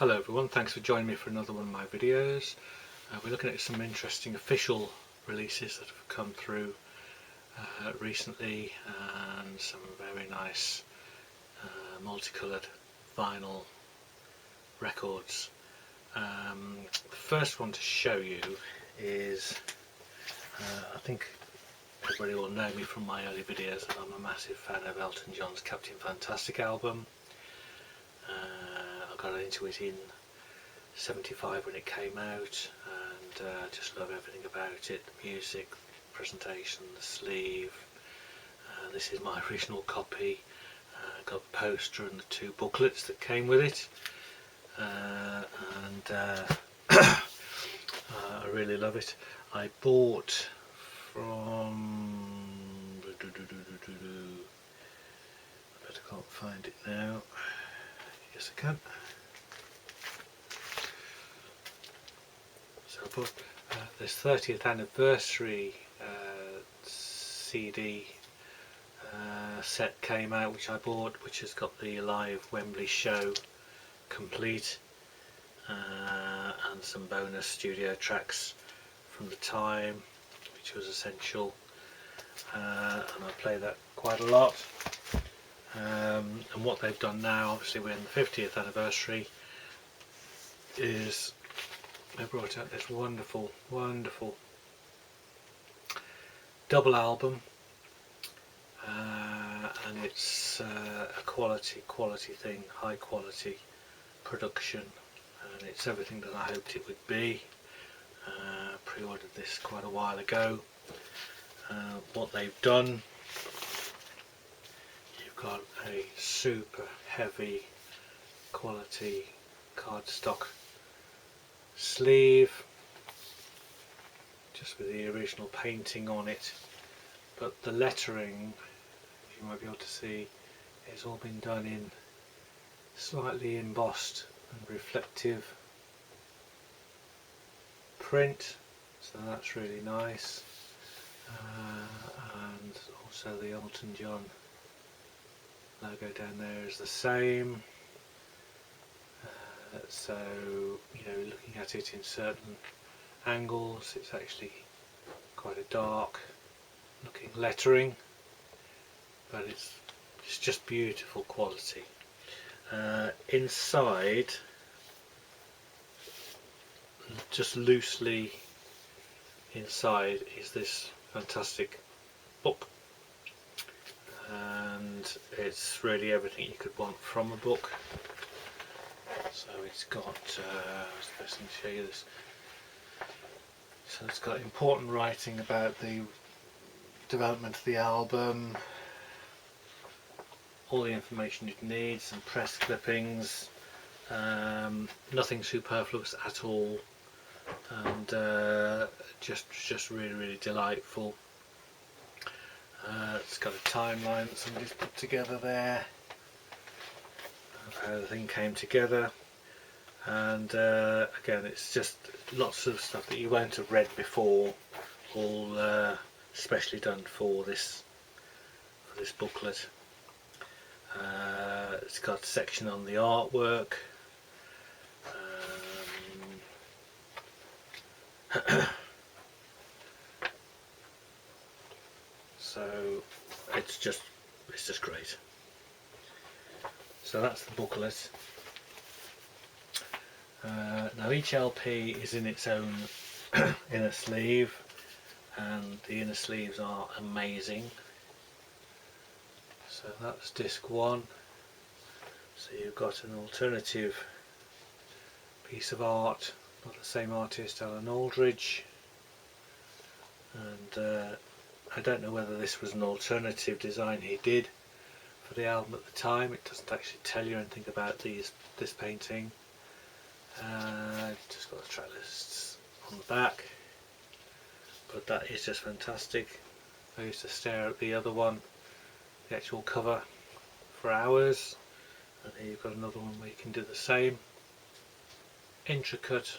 Hello everyone, thanks for joining me for another one of my videos. We're looking at some interesting official releases that have come through recently, and some very nice multicoloured vinyl records. The first one to show you is, I think everybody will know me from my early videos that I'm a massive fan of Elton John's Captain Fantastic album. I got into it in '75 when it came out, and just love everything about it, the music, the presentation, the sleeve. This is my original copy. Got the poster and the two booklets that came with it, I really love it. I bought from, I bet I can't find it now. Yes I can. So I bought this 30th anniversary CD set came out, which I bought, which has got the live Wembley show complete, and some bonus studio tracks from the time, which was essential, and I play that quite a lot. And what they've done now, obviously we're in the 50th anniversary, is they brought out this wonderful double album, and it's a quality thing, high quality production, and it's everything that I hoped it would be. Pre-ordered this quite a while ago. What they've done, you've got a super heavy quality cardstock sleeve, just with the original painting on it, but the lettering, you might be able to see, it's all been done in slightly embossed and reflective print, so that's really nice. And also the Elton John logo down there is the same. So, you know, looking at it in certain angles, it's actually quite a dark looking lettering, but it's just beautiful quality. Inside, just loosely inside, is this fantastic book, and it's really everything you could want from a book. So it's got, what's the best thing to show you this? So it's got important writing about the development of the album, all the information you'd need, some press clippings, nothing superfluous at all, and just really delightful. It's got a timeline that somebody's put together there of how the thing came together, and again, it's just lots of stuff that you won't have read before, all specially done for this booklet. It's got a section on the artwork, so it's just great. So that's the booklet. Now each LP is in its own inner sleeve, and the inner sleeves are amazing. So that's disc 1. So you've got an alternative piece of art by the same artist, Alan Aldridge, and I don't know whether this was an alternative design he did for the album at the time. It doesn't actually tell you anything about this painting. Just got the track lists on the back, but that is just fantastic. I used to stare at the other one, the actual cover, for hours, and here you've got another one where you can do the same. Intricate,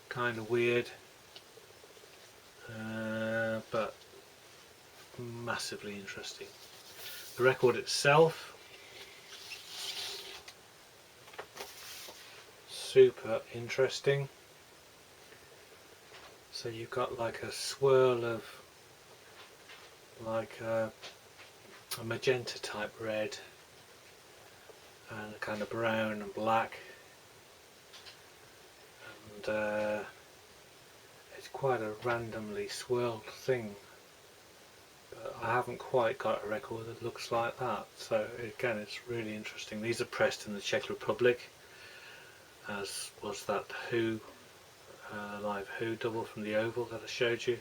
kind of weird, but massively interesting. The record itself super interesting. So you've got like a swirl of like a magenta type red and a kind of brown and black, and it's quite a randomly swirled thing, but I haven't quite got a record that looks like that. So again, it's really interesting. These are pressed in the Czech Republic, as was that Who live Who double from the Oval that I showed you.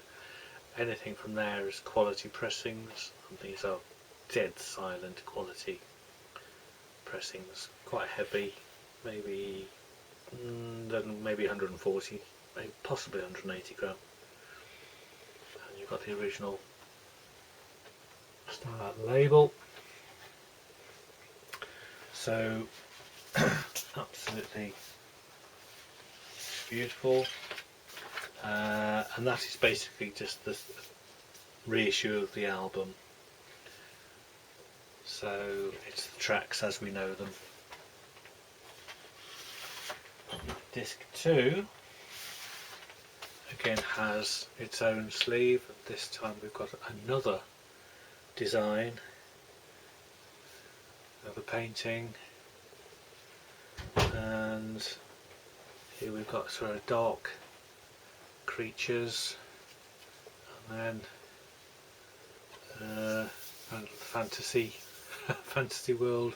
Anything from there is quality pressings, and these are dead silent quality pressings, quite heavy, maybe 140, maybe possibly 180 gram. And you've got the original Star label. So absolutely beautiful, and that is basically just the reissue of the album. So it's the tracks as we know them. Disc 2 again has its own sleeve, and this time we've got another design of a painting, and here we've got sort of dark creatures, and then kind of fantasy world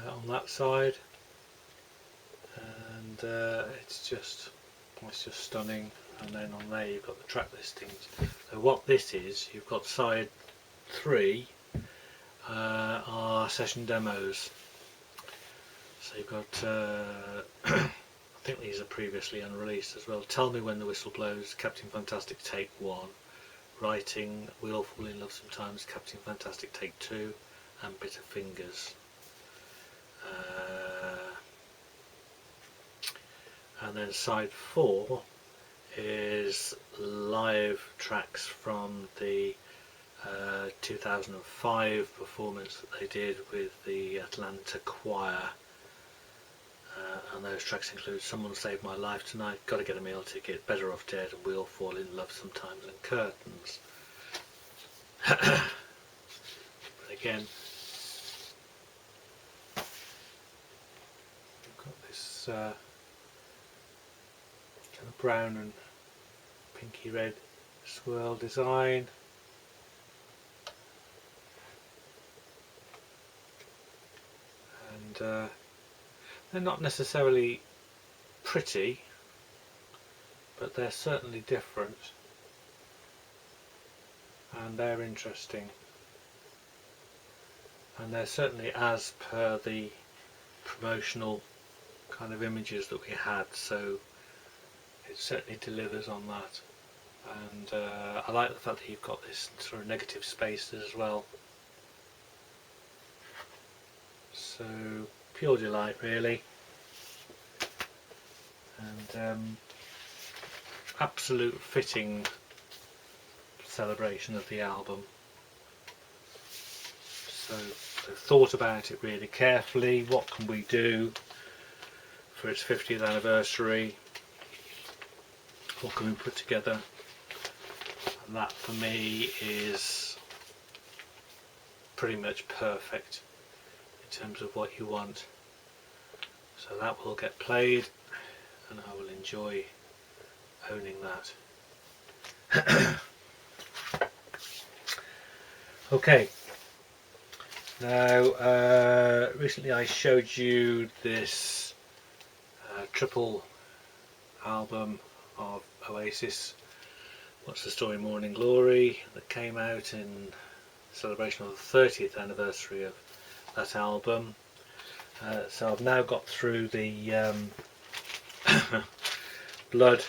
on that side, and it's just stunning. And then on there you've got the track listings. So what this is, you've got side 3 are session demos. So you've got I think these are previously unreleased as well. Tell Me When the Whistle Blows, Captain Fantastic Take 1, Writing, We All Fall in Love Sometimes, Captain Fantastic Take 2, and Bitter Fingers. And then side 4 is live tracks from the 2005 performance that they did with the Atlanta Choir, and those tracks include Someone Saved My Life Tonight, Gotta Get a Meal Ticket, Better Off Dead, and We All Fall in Love Sometimes, and Curtains. But again, we've got this kind of brown and pinky red swirl design. And they're not necessarily pretty, but they're certainly different, and they're interesting, and they're certainly as per the promotional kind of images that we had, so it certainly delivers on that. And I like the fact that you've got this sort of negative space as well. So pure delight really, and absolute fitting celebration of the album. So I've thought about it really carefully. What can we do for its 50th anniversary? What can we put together? And that for me is pretty much perfect in terms of what you want. So that will get played, and I will enjoy owning that. Okay, now recently I showed you this triple album of Oasis, What's the Story, Morning Glory, that came out in celebration of the 30th anniversary of that album. So I've now got through the Blood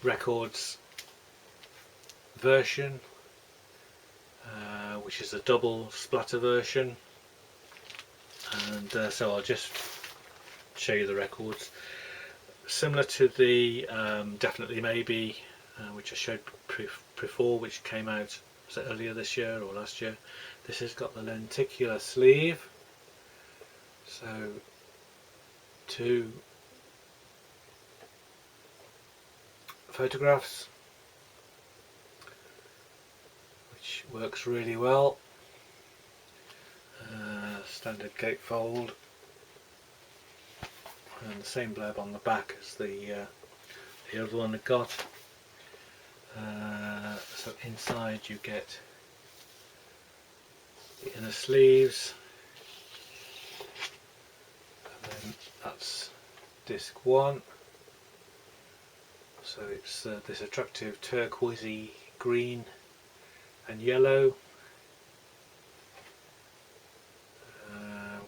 Records version, which is a double splatter version, and so I'll just show you the records. Similar to the Definitely Maybe, which I showed before, which came out, was it earlier this year or last year? This has got the lenticular sleeve, so 2 photographs, which works really well. Standard gatefold, and the same blurb on the back as the other one I got. So inside you get the inner sleeves, and then that's disc 1. So it's this attractive turquoisey green and yellow,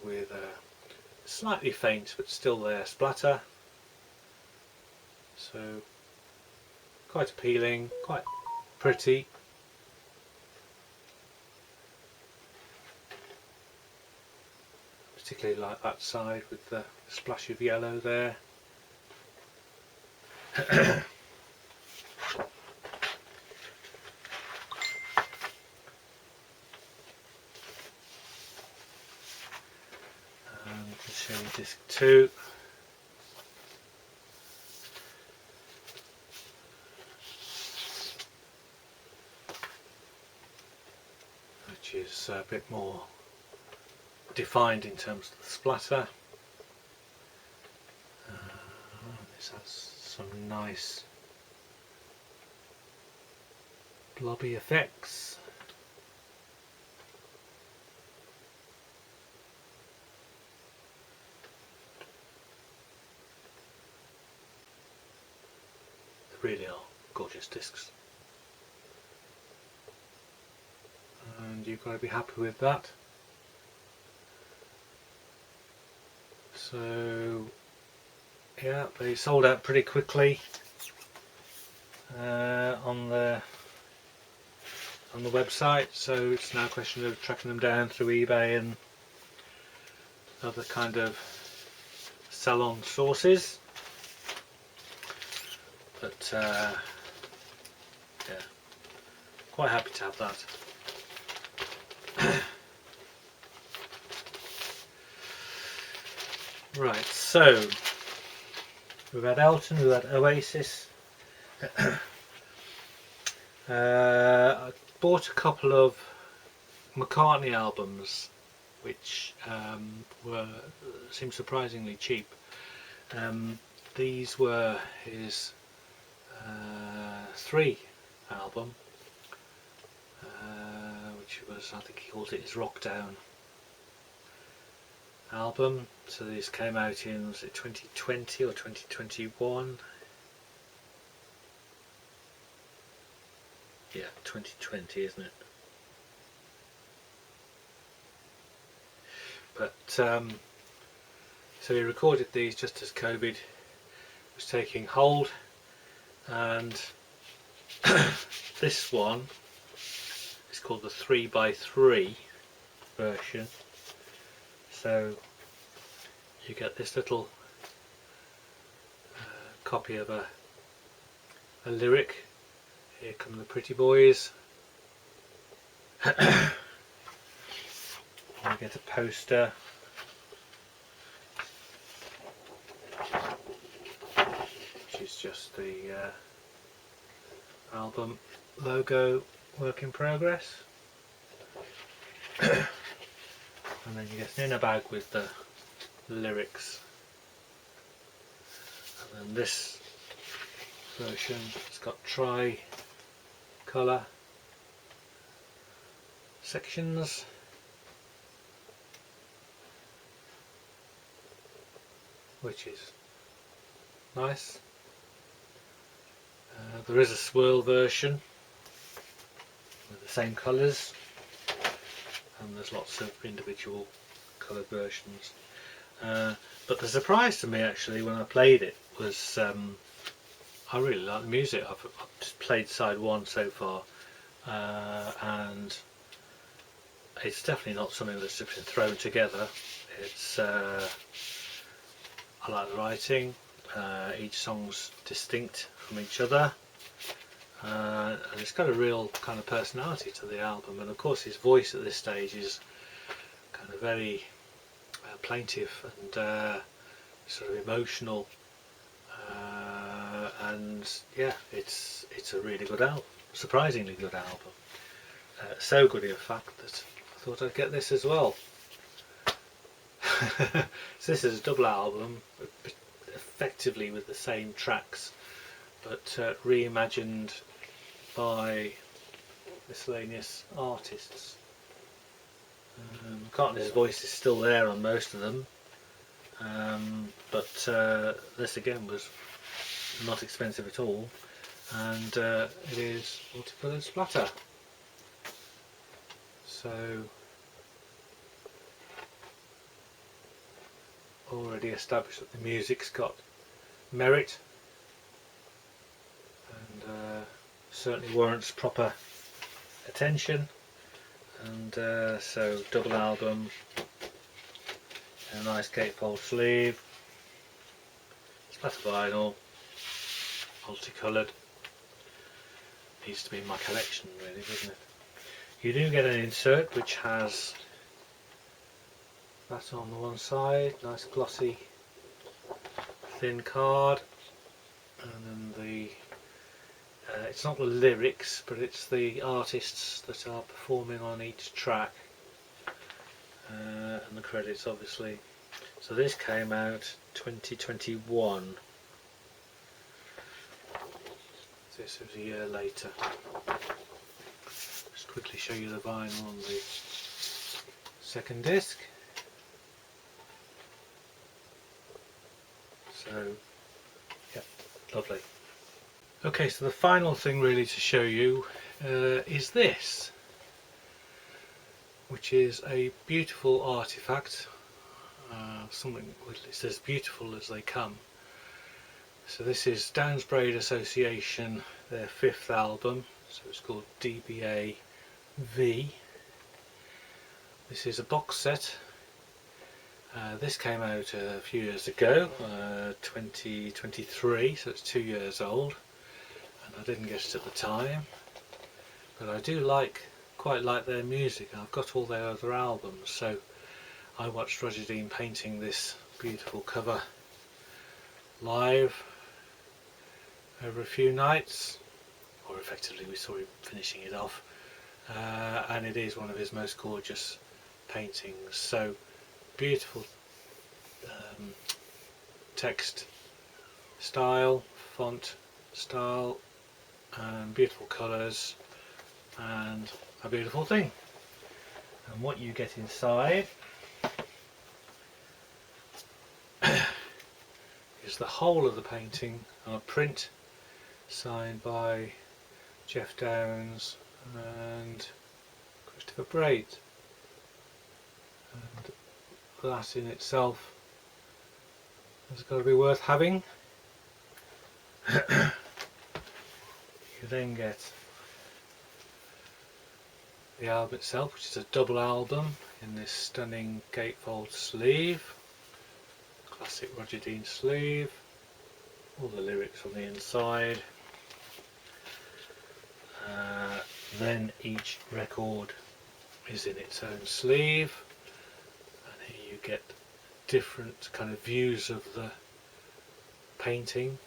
with a slightly faint but still there splatter. So quite appealing, quite pretty. Particularly like that side with the splash of yellow there. Show you disc 2. Which is a bit more defined in terms of the splatter. This has some nice blobby effects. Really are gorgeous discs, and you've got to be happy with that. So yeah, they sold out pretty quickly on the website, so it's now a question of tracking them down through eBay and other kind of salon sources. But yeah, quite happy to have that. Right, so we've had Elton, we've had Oasis. I bought a couple of McCartney albums, which seemed surprisingly cheap. These were his 3 album, which was, I think he called it his Rock Down album. So these came out in, was it 2020 or 2021? Yeah, 2020, isn't it? But so he recorded these just as COVID was taking hold, and this one is called the 3x3 version. So you get this little copy of a lyric. Here come the pretty boys. You get a poster, which is just the album logo, work in progress. And then you get an inner bag with the lyrics. And then this version, it's got tri-colour sections. Which is nice. There is a swirl version with the same colours, and there's lots of individual coloured versions. But the surprise to me actually when I played it was I really like the music. I've just played side 1 so far, and it's definitely not something that's just been thrown together. It's I like the writing. Each song's distinct from each other, and it's got a real kind of personality to the album. And of course his voice at this stage is kind of very plaintive and sort of emotional, and yeah, it's a really good album, surprisingly good album. So good in fact that I thought I'd get this as well. So this is a double album, effectively with the same tracks, but reimagined by miscellaneous artists. McCartney's voice is still there on most of them, but this again was not expensive at all, and it is multicoloured splatter. So already established that the music's got merit, and certainly warrants proper attention. And so double album, a nice gatefold sleeve, splatter vinyl, multicoloured. Needs to be in my collection really, doesn't it? You do get an insert which has that on the one side, nice glossy thin card, and then the it's not the lyrics, but it's the artists that are performing on each track, and the credits obviously. So this came out 2021. This was a year later. Just quickly show you the vinyl on the second disc. So yeah, lovely. Okay, so the final thing really to show you is this, which is a beautiful artifact, something it's as beautiful as they come. So this is Downs Braid Association, their 5th album, so it's called DBA V. This is a box set. This came out a few years ago, 2023, so it's 2 years old. I didn't get it at the time, but I do quite like their music. I've got all their other albums, so I watched Roger Dean painting this beautiful cover live over a few nights, or effectively we saw him finishing it off, and it is one of his most gorgeous paintings. So beautiful text style, font style, and beautiful colours, and a beautiful thing. And what you get inside is the whole of the painting on a print signed by Jeff Downs and Christopher Braid, and that in itself has got to be worth having. You then get the album itself, which is a double album in this stunning gatefold sleeve, classic Roger Dean sleeve, all the lyrics on the inside. Then each record is in its own sleeve, and here you get different kind of views of the painting,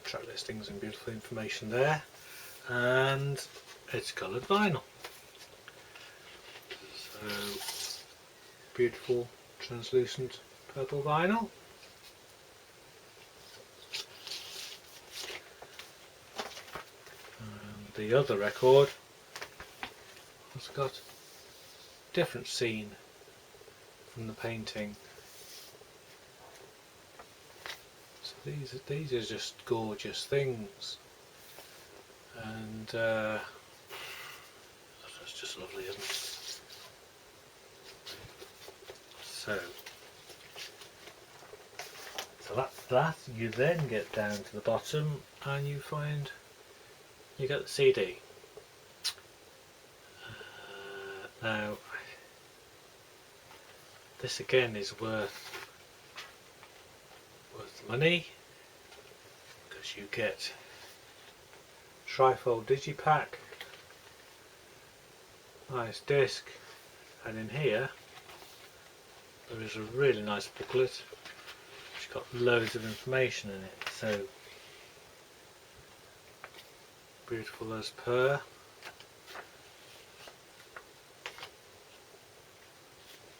track listings and beautiful information there, and it's coloured vinyl. So beautiful translucent purple vinyl. And the other record has got a different scene from the painting. These are just gorgeous things, and it's just lovely, isn't it? So that's that. You then get down to the bottom and you find you get the CD. Now this again is worth money, because you get trifold digipack, nice disc, and in here there is a really nice booklet. It's got loads of information in it, so beautiful as per.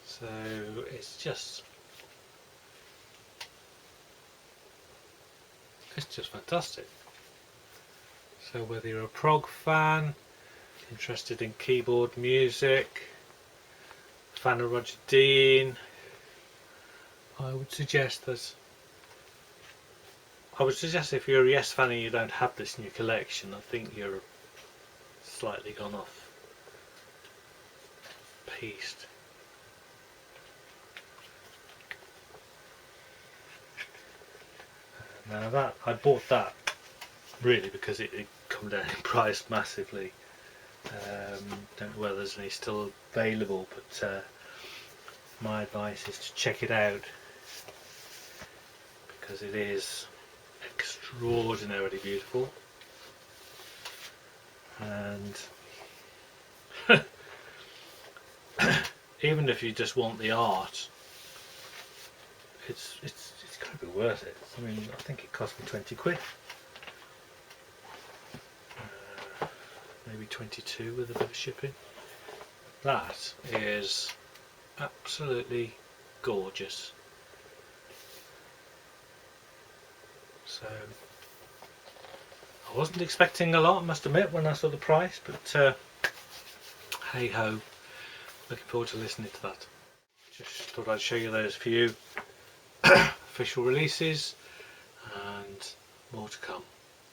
So it's just fantastic. So whether you're a prog fan, interested in keyboard music, fan of Roger Dean, I would suggest if you're a Yes fan and you don't have this in your collection, I think you're slightly gone off piste. Now that I bought that really because it come down in price massively. Don't know whether there's any still available, but my advice is to check it out because it is extraordinarily beautiful, and even if you just want the art, it's got to be worth it. I mean, I think it cost me 20 quid. Maybe 22 with a bit of shipping. That is absolutely gorgeous. So I wasn't expecting a lot, I must admit, when I saw the price, but hey ho, looking forward to listening to that. Just thought I'd show you those few official releases and more to come.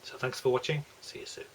So thanks for watching, see you soon.